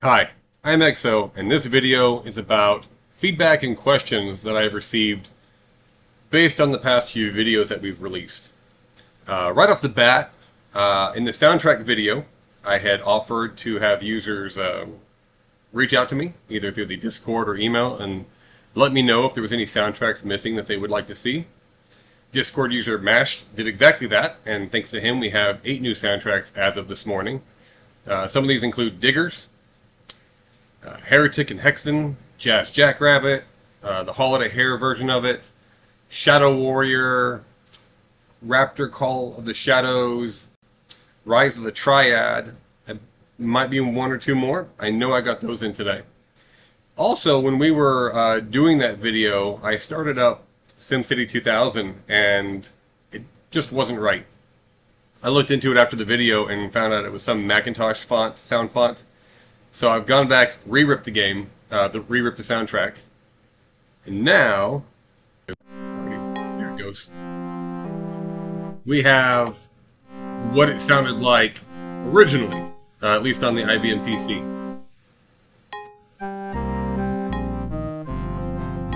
Hi, I'm EXO, and this video is about feedback and questions that I've received based on the past few videos that we've released. Right off the bat, in the soundtrack video, I had offered to have users reach out to me, either through the Discord or email, and let me know if there was any soundtracks missing that they would like to see. Discord user Mash did exactly that, and thanks to him, we have 8 new soundtracks as of this morning. Some of these include Diggers, Heretic and Hexen, Jazz Jackrabbit, the Holiday Hair version of it, Shadow Warrior, Raptor Call of the Shadows, Rise of the Triad. It might be 1 or 2 more. I know I got those in today. Also, when we were doing that video, I started up SimCity 2000 and it just wasn't right. I looked into it after the video and found out it was some Macintosh font, sound font. So I've gone back, re-ripped the game, re-ripped the soundtrack, and now, sorry, here it goes. We have what it sounded like originally, at least on the IBM PC.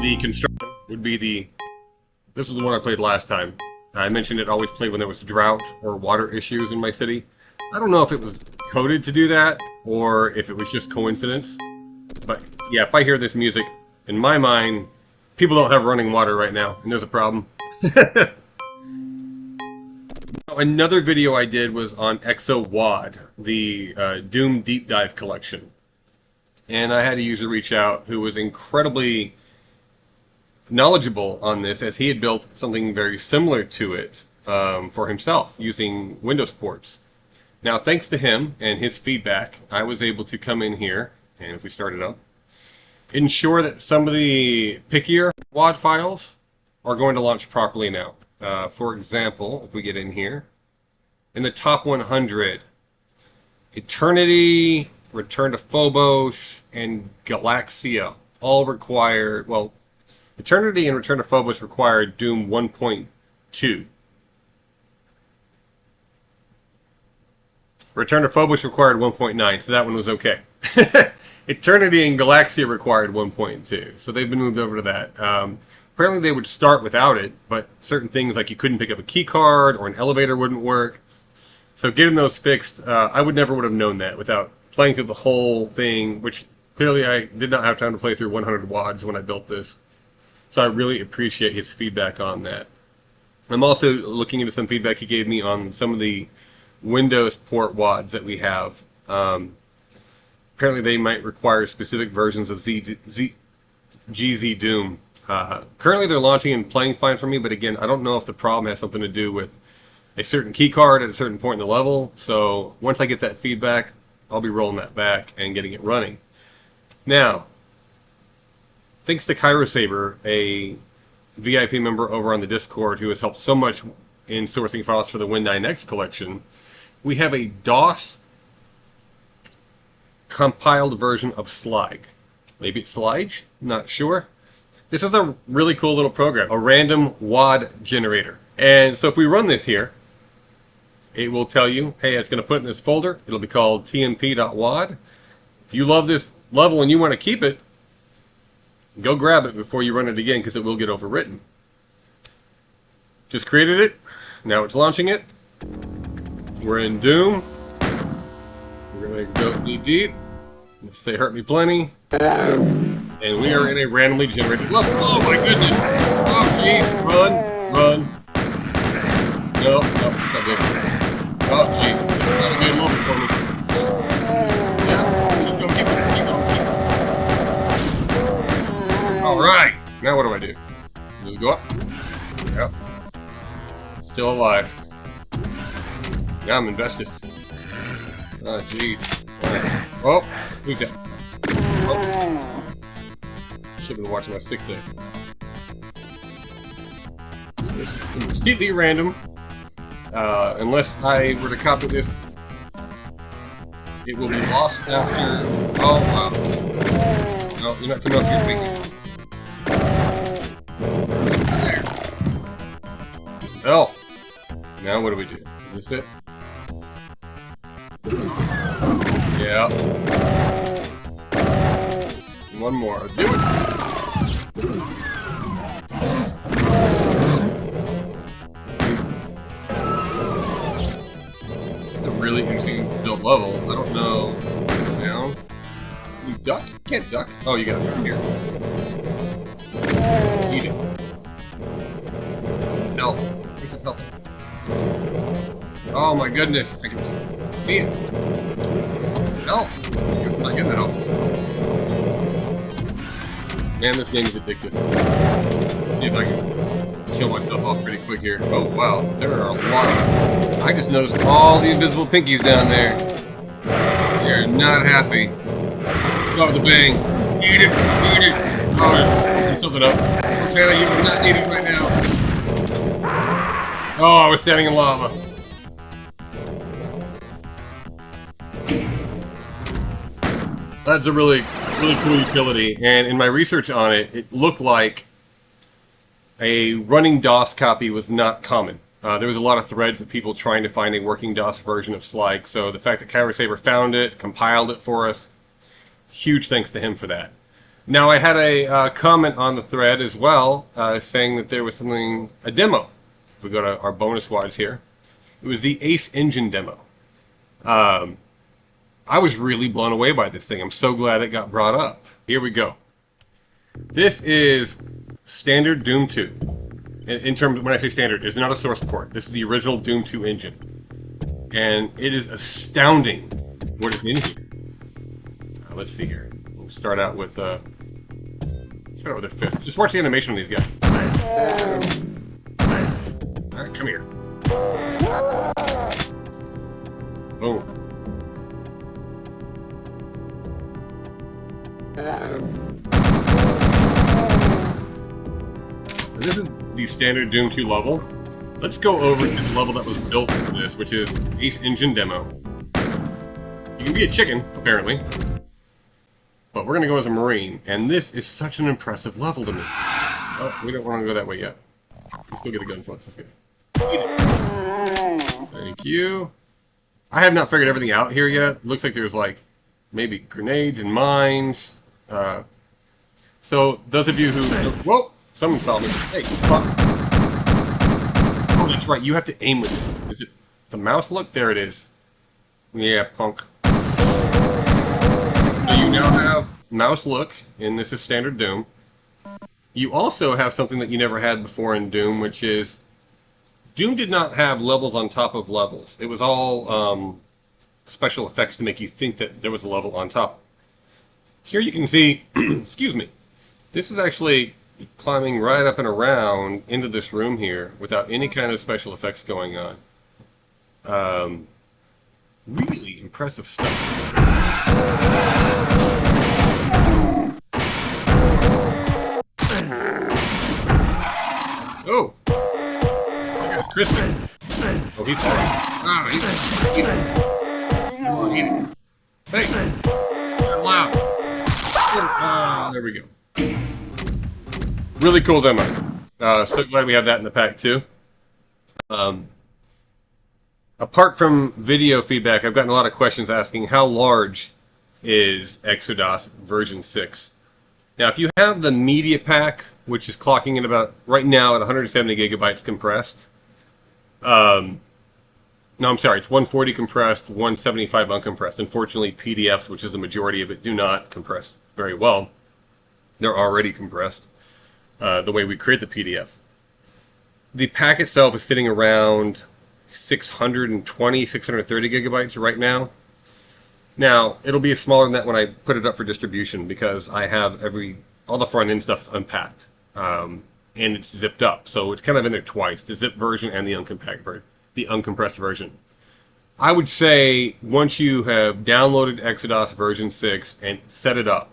The construction would be this was the one I played last time. I mentioned it always played when there was drought or water issues in my city. I don't know if it was coded to do that, or if it was just coincidence. But yeah, if I hear this music, in my mind, people don't have running water right now, and there's a problem. Another video I did was on eXoDOS, the Doom Deep Dive collection. And I had a user reach out who was incredibly knowledgeable on this, as he had built something very similar to it for himself, using Windows ports. Now, thanks to him and his feedback, I was able to come in here, and if we start it up, ensure that some of the pickier WAD files are going to launch properly now. For example, if we get in here, in the top 100, Eternity, Return to Phobos, and Galaxia all required, well, Eternity and Return to Phobos required Doom 1.2. Return to Phobos required 1.9, so that one was okay. Eternity and Galaxia required 1.2, so they've been moved over to that. Apparently they would start without it, but certain things like you couldn't pick up a key card or an elevator wouldn't work. So getting those fixed, I would have known that without playing through the whole thing, which clearly I did not have time to play through 100 WADs when I built this. So I really appreciate his feedback on that. I'm also looking into some feedback he gave me on some of the Windows port WADs that we have. Apparently they might require specific versions of GZ Doom. Currently they're launching and playing fine for me, but again, I don't know if the problem has something to do with a certain key card at a certain point in the level. So once I get that feedback, I'll be rolling that back and getting it running. Now, thanks to KairoSaber, a VIP member over on the Discord who has helped so much in sourcing files for the Win9X collection, we have a DOS compiled version of Slige. Maybe it's Slige? Not sure. This is a really cool little program, a random WAD generator. And so if we run this here, it will tell you, hey, it's going to put it in this folder. It'll be called tmp.wad. If you love this level and you want to keep it, go grab it before you run it again, because it will get overwritten. Just created it. Now it's launching it. We're in Doom. We're going to go knee deep. Let's say hurt me plenty. And we are in a randomly generated level. Oh my goodness! Oh jeez! Run! No, it's not good. Oh jeez! This is not a good level for me. Yeah, keep going. Alright! Now what do I do? Just go up? Yep. Still alive. Now I'm invested. Oh jeez. Right. Oh! Who's that? Oh. Should have been watching my 6A. So this is completely random. Unless I were to copy this, it will be lost after. Oh wow! No, you're not coming up here quick. There. This is elf. Now what do we do? Is this it? Yeah. One more. Do it! It's a really interesting built level. I don't know. Down. You duck? You can't duck. Oh, you got it right here. Eat it. Health. Where's the health? Oh my goodness. I can see it. Health. I guess I'm not getting that health. Man, this game is addictive. Let's see if I can kill myself off pretty quick here. Oh, wow. There are a lot of them. I just noticed all the invisible pinkies down there. They're not happy. Let's go with the bang. Eat it. Eat it. Oh, open something up. Cortana, you are not needed right now. Oh, I was standing in lava. That's a really cool utility, and in my research on it, it looked like a running DOS copy was not common. There was a lot of threads of people trying to find a working DOS version of Slag, so the fact that KyberSaber found it, compiled it for us, huge thanks to him for that. Now, I had a comment on the thread as well, saying that there was something, a demo. If we go to our bonus watch here, it was the Ace Engine demo. I was really blown away by this thing. I'm so glad it got brought up. Here we go. This is standard Doom 2. In terms, when I say standard, it's not a source port. This is the original Doom 2 engine. And it is astounding what is in here. Let's see here. We'll start out with their fists. Just watch the animation on these guys. Alright, come here. Boom. This is the standard Doom 2 level. Let's go over to the level that was built for this, which is Ace Engine Demo. You can be a chicken, apparently. But we're going to go as a Marine, and this is such an impressive level to me. Oh, we don't want to go that way yet. Let's go get a gun for us. Let's get it. Thank you. I have not figured everything out here yet. Looks like there's like maybe grenades and mines. So those of you who... Whoa! Someone saw me. Hey, fuck. Oh, that's right. You have to aim with it. Is it the mouse look? There it is. Yeah, punk. So you now have mouse look, and this is standard Doom. You also have something that you never had before in Doom, which is... Doom did not have levels on top of levels. It was all special effects to make you think that there was a level on top. Here you can see... excuse me. This is actually... climbing right up and around into this room here without any kind of special effects going on. Really impressive stuff. Oh! That guy's crispy. Oh, he's hard. Ah, eat it. Come on, eat it. Hey! Not loud. Ah, there we go. Really cool demo. So glad we have that in the pack too. Apart from video feedback, I've gotten a lot of questions asking how large is eXoDOS version 6. Now, if you have the media pack, which is clocking in about right now at 170 gigabytes compressed. No, I'm sorry, it's 140 compressed, 175 uncompressed. Unfortunately, PDFs, which is the majority of it, do not compress very well. They're already compressed. The way we create the PDF. The pack itself is sitting around 620, 630 gigabytes right now. Now, it'll be smaller than that when I put it up for distribution because I have all the front end stuff's unpacked. And it's zipped up. So it's kind of in there twice, the zip version and the uncompressed version. I would say once you have downloaded eXoDOS version 6 and set it up,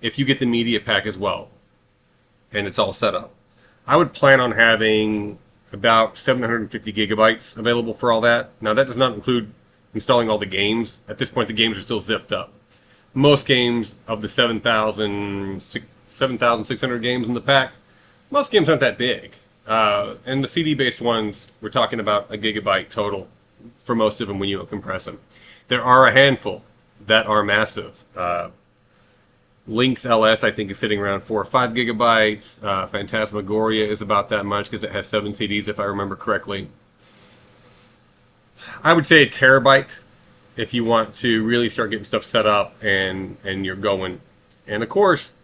if you get the media pack as well, and it's all set up, I would plan on having about 750 gigabytes available for all that. Now, that does not include installing all the games. At this point, the games are still zipped up. Most games of the 7,600 games in the pack, most games aren't that big. And the CD-based ones, we're talking about a gigabyte total for most of them when you compress them. There are a handful that are massive. Lynx LS, I think, is sitting around 4 or 5 gigabytes. Phantasmagoria is about that much because it has 7 CDs, if I remember correctly. I would say a terabyte if you want to really start getting stuff set up and you're going. And of course,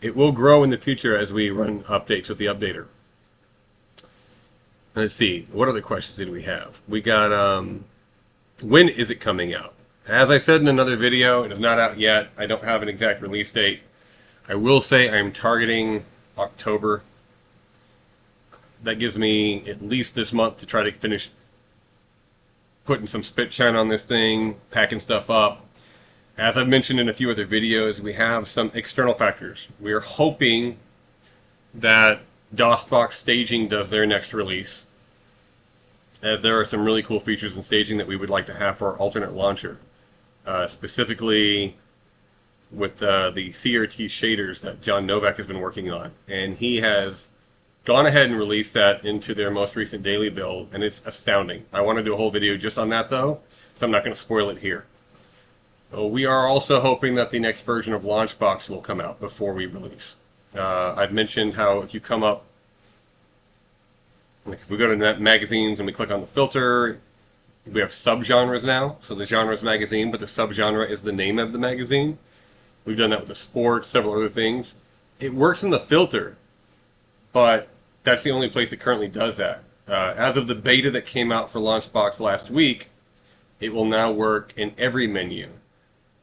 it will grow in the future as we run updates with the updater. Let's see, what other questions did we have? We got, when is it coming out? As I said in another video, it is not out yet. I don't have an exact release date. I will say I'm targeting October. That gives me at least this month to try to finish putting some spit shine on this thing, packing stuff up. As I've mentioned in a few other videos, we have some external factors. We are hoping that DOSBox Staging does their next release, as there are some really cool features in staging that we would like to have for our alternate launcher. Specifically with the CRT shaders that John Novak has been working on. And he has gone ahead and released that into their most recent daily build, and it's astounding. I want to do a whole video just on that though, so I'm not going to spoil it here. We are also hoping that the next version of Launchbox will come out before we release. I've mentioned how if you come up, like if we go to magazines and we click on the filter, we have subgenres now. So the genre is magazine, but the subgenre is the name of the magazine. We've done that with the sports, several other things. It works in the filter, but that's the only place it currently does that. As of the beta that came out for Launchbox last week, it will now work in every menu.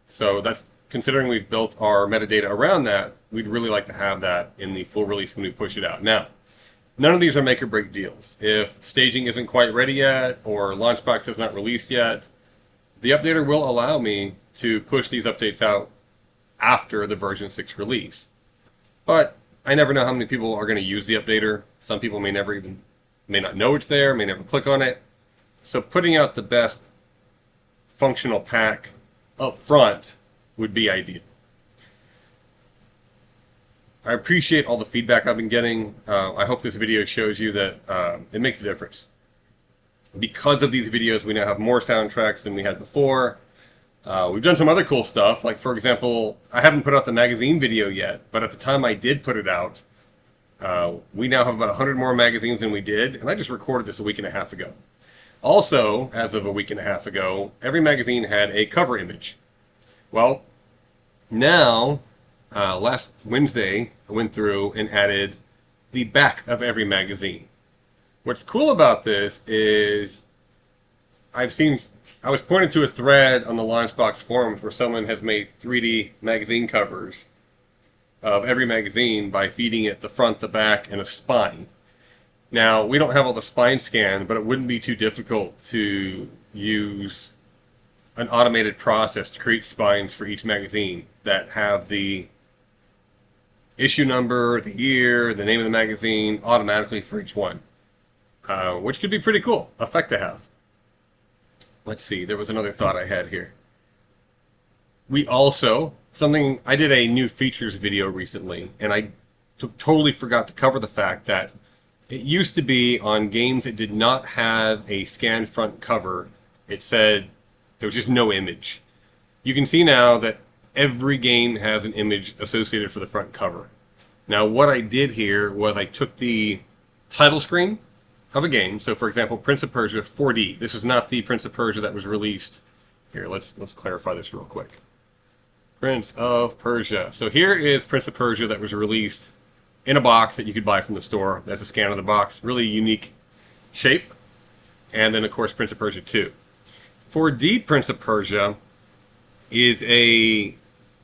So that's, considering we've built our metadata around that, we'd really like to have that in the full release when we push it out. Now, none of these are make or break deals. If staging isn't quite ready yet, or Launchbox is not released yet, the updater will allow me to push these updates out after the version 6 release. But I never know how many people are going to use the updater. Some people may not know it's there, may never click on it. So putting out the best functional pack up front would be ideal. I appreciate all the feedback I've been getting. I hope this video shows you that it makes a difference. Because of these videos, we now have more soundtracks than we had before. We've done some other cool stuff, like for example, I haven't put out the magazine video yet, but at the time I did put it out, we now have about 100 more magazines than we did, and I just recorded this a week and a half ago. Also, as of a week and a half ago, every magazine had a cover image. Well, now, last Wednesday, I went through and added the back of every magazine. What's cool about this is I was pointed to a thread on the Launchbox forums where someone has made 3D magazine covers of every magazine by feeding it the front, the back, and a spine. Now, we don't have all the spine scan, but it wouldn't be too difficult to use an automated process to create spines for each magazine that have the issue number, the year, the name of the magazine automatically for each one, which could be pretty cool effect to have. Let's see, there was another thought I had here. We also, I did a new features video recently, and I totally forgot to cover the fact that it used to be on games that did not have a scanned front cover, it said there was just no image. You can see now that every game has an image associated for the front cover. Now what I did here was I took the title screen of a game. So for example, Prince of Persia 4D. This is not the Prince of Persia that was released. Here, let's clarify this real quick. Prince of Persia. So here is Prince of Persia that was released in a box that you could buy from the store. That's a scan of the box. Really unique shape. And then of course Prince of Persia 2. 4D Prince of Persia is a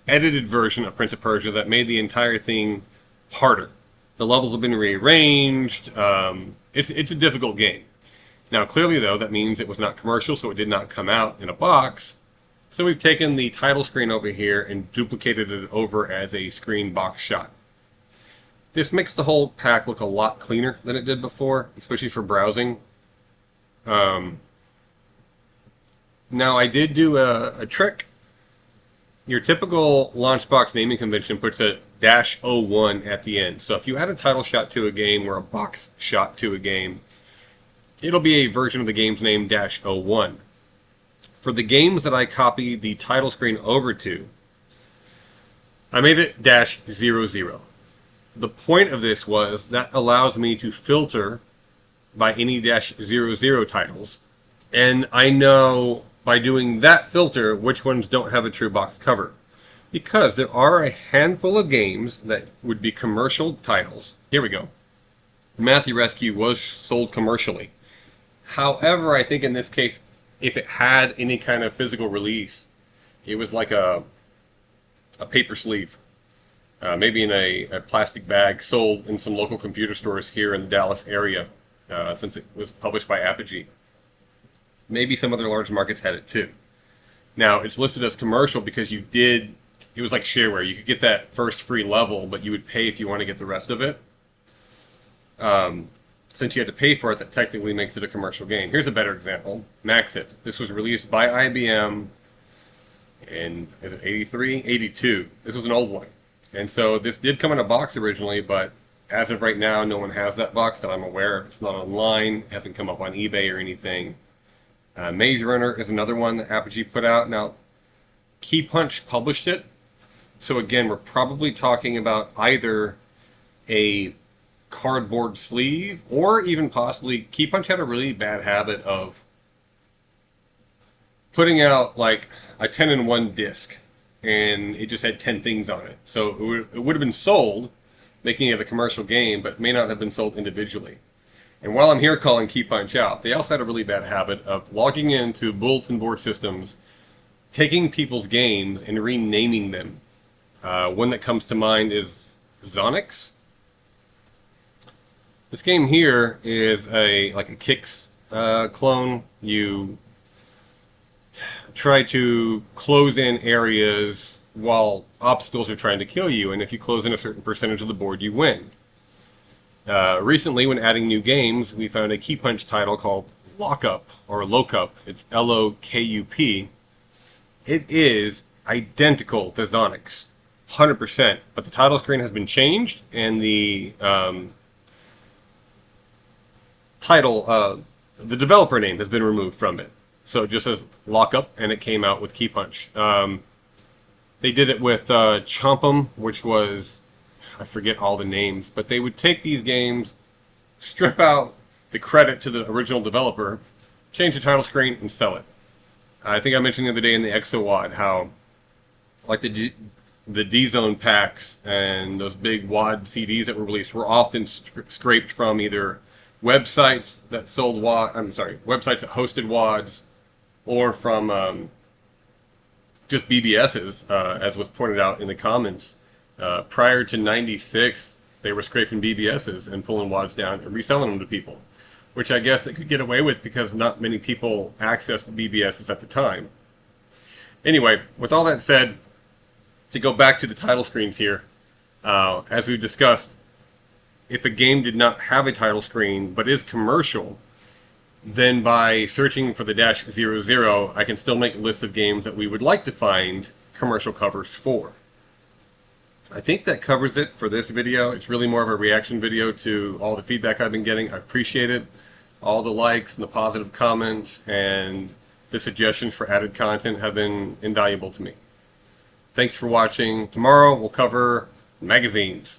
edited version of Prince of Persia that made the entire thing harder. The levels have been rearranged. It's a difficult game. Now clearly though, that means it was not commercial, so it did not come out in a box. So we've taken the title screen over here and duplicated it over as a screen box shot. This makes the whole pack look a lot cleaner than it did before, especially for browsing. Now I did do a trick. Your typical Launchbox naming convention puts a -01 at the end. So if you add a title shot to a game or a box shot to a game, it'll be a version of the game's name -01. For the games that I copy the title screen over to, I made it -00. The point of this was that allows me to filter by any -00 titles, and I know by doing that filter which ones don't have a true box cover. Because there are a handful of games that would be commercial titles. Here we go. Matthew Rescue was sold commercially. However, I think in this case, if it had any kind of physical release, it was like a paper sleeve, maybe in a plastic bag, sold in some local computer stores here in the Dallas area, since it was published by Apogee. Maybe some other large markets had it too. Now, it's listed as commercial because it was like shareware. You could get that first free level, but you would pay if you want to get the rest of it. Since you had to pay for it, that technically makes it a commercial game. Here's a better example. Maxit. This was released by IBM in, is it 83? 82. This was an old one. And so this did come in a box originally, but as of right now, no one has that box that I'm aware of. It's not online. It hasn't come up on eBay or anything. Maze Runner is another one that Apogee put out. Now, Key Punch published it. So again, we're probably talking about either a cardboard sleeve or even possibly Key Punch had a really bad habit of putting out like a 10-in-1 disc, and it just had 10 things on it. So it would have been sold, making it a commercial game, but may not have been sold individually. And while I'm here calling Key Punch out, they also had a really bad habit of logging into bulletin board systems, taking people's games and renaming them. One that comes to mind is Zonix. This game here is like a Kix clone. You try to close in areas while obstacles are trying to kill you, and if you close in a certain percentage of the board, you win. Recently, when adding new games, we found a Key Punch title called Lockup, or Lokup. It's L-O-K-U-P. It is identical to Zonix, 100%, but the title screen has been changed, and the the developer name has been removed from it. So it just says Lockup, and it came out with Key Punch. They did it with Chomp'em, which was, I forget all the names, but they would take these games, strip out the credit to the original developer, change the title screen, and sell it. I think I mentioned the other day in the eXoDOS how, like the D-Zone packs and those big WAD CDs that were released were often scraped from either websites that sold websites that hosted WADs, or from just BBSs, as was pointed out in the comments. Prior to '96, they were scraping BBSs and pulling WADs down and reselling them to people, which I guess they could get away with because not many people accessed BBSs at the time. Anyway, with all that said, to go back to the title screens here, as we've discussed, if a game did not have a title screen but is commercial, then by searching for the -00, I can still make lists of games that we would like to find commercial covers for. I think that covers it for this video. It's really more of a reaction video to all the feedback I've been getting. I appreciate it. All the likes and the positive comments and the suggestions for added content have been invaluable to me. Thanks for watching. Tomorrow we'll cover magazines.